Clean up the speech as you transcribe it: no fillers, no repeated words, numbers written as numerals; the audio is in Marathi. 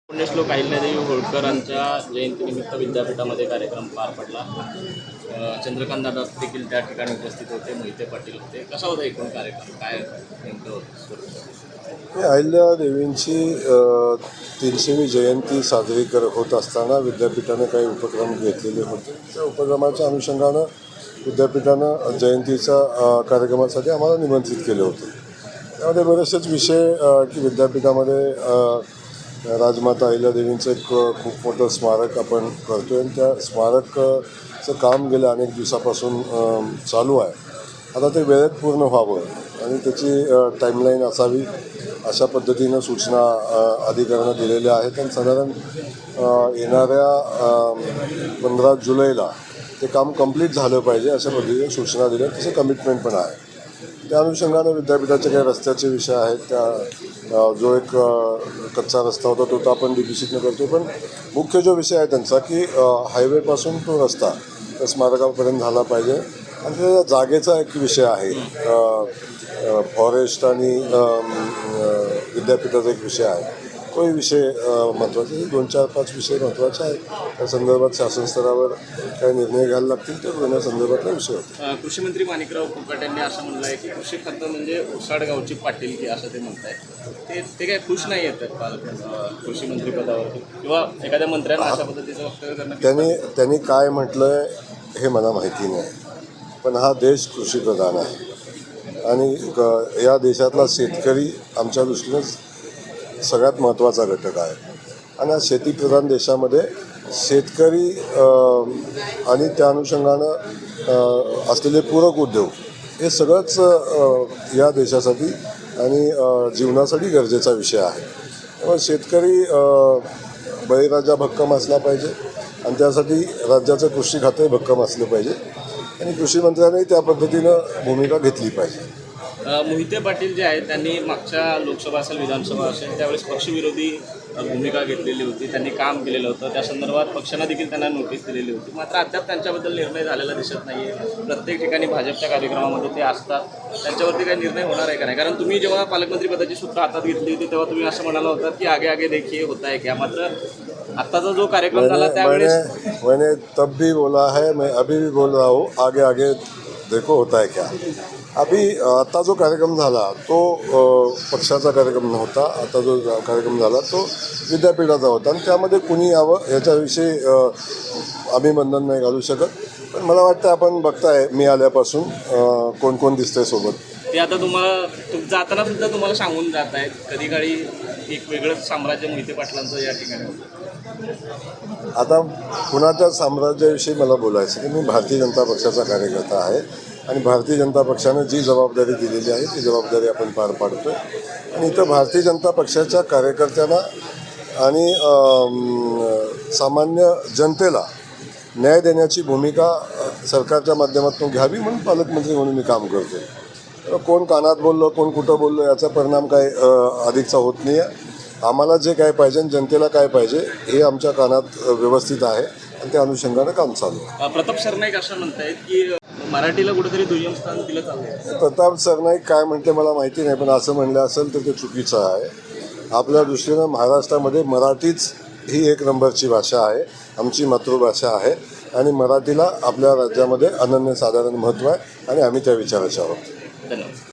पुण्यश्लोक अहिल्यादेवी होळकरांच्या जयंतीनिमित्त विद्यापीठामध्ये कार्यक्रम पार पडला। चंद्रकांत दादा देखील त्या ठिकाणी उपस्थित होते, मोहिते पाटील होते। कसा होता एकूण कार्यक्रम, काय नेमकं होतं? अहिल्यादेवींची 300वी जयंती साजरी होत असताना विद्यापीठाने काही उपक्रम घेतलेले होते। त्या उपक्रमाच्या अनुषंगानं विद्यापीठानं जयंतीच्या कार्यक्रमासाठी आम्हाला निमंत्रित केले होते। त्यामध्ये बरेचसेच विषय की विद्यापीठामध्ये राजमाता अहिल्यादेवींचं एक खूप मोठं स्मारक आपण करतो आहे आणि त्या स्मारकचं काम गेल्या अनेक दिवसापासून चालू आहे। आता ते वेळेत पूर्ण व्हावं आणि त्याची टाईमलाईन असावी अशा पद्धतीनं सूचना अधिकाऱ्यांना दिलेल्या आहेत आणि साधारण येणाऱ्या 15 जुलैला ते काम कंप्लीट झालं पाहिजे अशा पद्धतीने सूचना दिल्या, तसं कमिटमेंट पण आहे। त्या अनुषंगानं विद्यापीठाचे काही रस्त्याचे विषय आहेत, त्या जो एक कच्चा रस्ता होता तो तर आपण डिफिसिटनं करतो, पण मुख्य जो विषय आहे त्यांचा की हायवेपासून तो रस्ता त्या स्मारकापर्यंत झाला पाहिजे आणि त्या जागेचा एक विषय आहे, फॉरेस्ट आणि विद्यापीठाचा एक विषय आहे, तोही विषय महत्त्वाचे। 2-4-5 विषय महत्त्वाचे आहेत। त्या संदर्भात शासन स्तरावर काही निर्णय घ्यायला लागतील तर घेण्यासंदर्भातला विषय होता। कृषी मंत्री माणिकराव कोकाटे यांनी असं म्हणलं आहे की कृषी खातं म्हणजे उसाडगावची पाटीलकी असं ते म्हणत आहेत। ते काही खुश नाही आहेत कृषी मंत्री पदावरती किंवा एखाद्या मंत्र्यांना अशा पद्धतीचं वक्तव्य करणं। त्यांनी काय म्हटलं हे मला माहिती नाही, पण हा देश कृषीप्रधान आहे आणि या देशातला शेतकरी आमच्या दृष्टीनं सगळ्यात महत्त्वाचा घटक आहे आणि या शेतीप्रधान देशामध्ये शेतकरी आणि त्या अनुषंगानं असलेले पूरक उद्योग हे सगळंच या देशासाठी आणि जीवनासाठी गरजेचा विषय आहे। त्यामुळे शेतकरी बळीराजा भक्कम असला पाहिजे आणि त्यासाठी राज्याचं कृषी खाते भक्कम असलं पाहिजे आणि कृषी मंत्र्यांनी त्या पद्धतीनं भूमिका घेतली पाहिजे। मोहिते पाटील जे आहेत त्यांनी मागच्या लोकसभा असेल विधानसभा असेल त्यावेळेस पक्षविरोधी भूमिका घेतलेली होती, त्यांनी काम केलेलं होतं, त्या संदर्भात पक्षानं देखील त्यांना नोटीस दिलेली होती, मात्र अद्याप त्यांच्याबद्दल निर्णय झालेला दिसत नाही आहे। प्रत्येक ठिकाणी भाजपच्या कार्यक्रमामध्ये ते असतात, त्यांच्यावरती काही निर्णय होणार आहे का नाही? कारण तुम्ही जेव्हा पालकमंत्रीपदाची सूत्र हातात घेतली होती तेव्हा तुम्ही असं म्हणाला होता की आगे आगे देखिए होता है क्या, मात्र आत्ताचा जो कार्यक्रम झाला त्यावेळेस मैंने तब भी बोला है, मैं अभी भी बोल रहा हूँ, आगे आगे देखो होता है क्या। अभी आता जो कार्यक्रम झाला तो पक्षाचा कार्यक्रम नव्हता, आता जो कार्यक्रम झाला तो विद्यापीठाचा होता आणि त्यामध्ये कुणी यावं याच्याविषयी आम्ही बंधन नाही घालू शकत, पण मला वाटतं आपण बघताय मी आल्यापासून कोण कोण दिसतंय सोबत। ते आता तुम्हाला जाताना सुद्धा तुम्हाला सांगून जात आहेत, कधी काळी एक वेगळंच साम्राज्य मोहिते पाटलांचं या ठिकाणी होतं। आता कुणाच्या साम्राज्याविषयी मला बोलायचं की मी भारतीय जनता पक्षाचा कार्यकर्ता आहे आणि भारतीय जनता पक्षानं जी जबाबदारी दिलेली आहे ती जबाबदारी आपण पार पाडतो आहे आणि इथं भारतीय जनता पक्षाच्या कार्यकर्त्यांना आणि सामान्य जनतेला न्याय देण्याची भूमिका सरकारच्या माध्यमातून घ्यावी म्हणून पालकमंत्री म्हणून मी काम करतो। कोण कानात बोललं कोण कुठं बोललं याचा परिणाम काय अधिकचा होत नाही आहे। आम्हाला जे काय पाहिजे आणि जनतेला काय पाहिजे हे आमच्या कानात व्यवस्थित आहे आणि त्या अनुषंगानं काम चालू आहे। प्रताप सरनाईक असं म्हणतायत की मराठीला कुठेतरी दुय्यम स्थान दिलं चाललंय। प्रताप सरनाईक काय म्हणते मला माहिती नाही, पण असं म्हणलं असेल तर ते चुकीचं आहे। आपल्या दृष्टीनं महाराष्ट्रामध्ये मराठीच ही एक नंबरची भाषा आहे, आमची मातृभाषा आहे आणि मराठीला आपल्या राज्यामध्ये अनन्यसाधारण महत्त्व आहे आणि आम्ही त्या विचाराचे आहोत। धन्यवाद।